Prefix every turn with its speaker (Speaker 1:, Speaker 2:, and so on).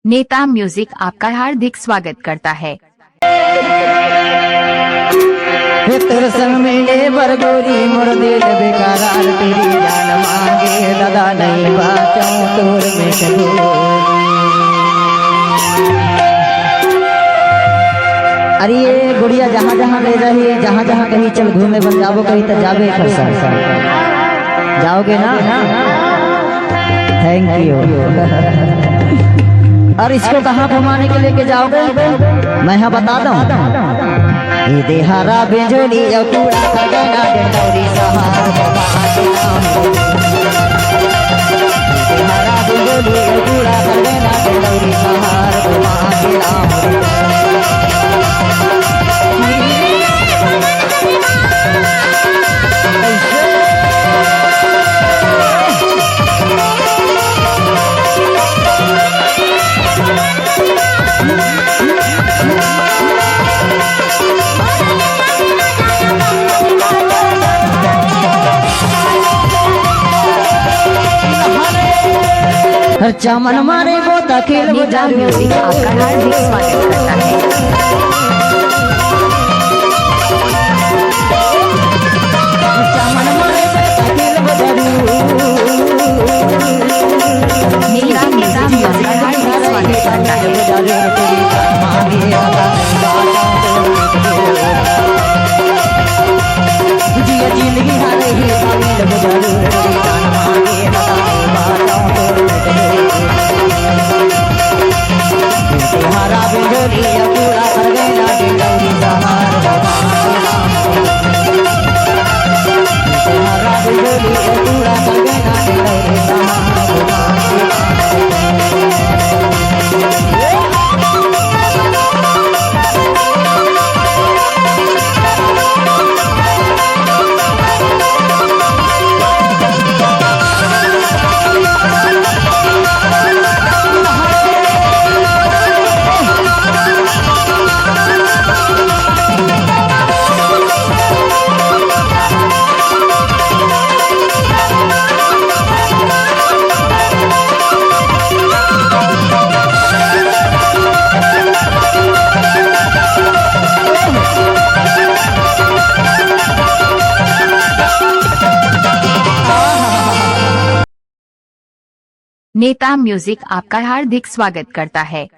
Speaker 1: नेता म्यूजिक आपका हार्दिक स्वागत करता है।
Speaker 2: तेरे संग मिले बरगोरी मोर दिल बेकरार तेरी जान मांगे दादा नहीं बाचूं तोर में अरे ये गुड़िया जहाँ जहाँ ले रही जहाँ जहाँ कहीं चल घूमे बन जाओ कहीं तो जावे जाओगे ना। Thank you. और इसको कहाँ घुमाने के लेके जाओगे मैं यहाँ बता दूँ। ये देहारा बिजली कूड़ा खगना डंडौरी सहार देहारा बिजली कूड़ा खगना डंडौरी सहार चमन मारे वो तकिल
Speaker 1: नेता म्यूजिक आपका हार्दिक स्वागत करता है।
Speaker 2: चमन मारे तकिल
Speaker 1: नेता म्यूजिक हार्दिक स्वागत करता
Speaker 2: है। जिंदगी हारे ही हरा बिजली पूरा कर गया डंडौरी सहार हरा बिजली पूरा कर गया डंडौरी
Speaker 1: नेता म्यूजिक आपका हार्दिक स्वागत करता है।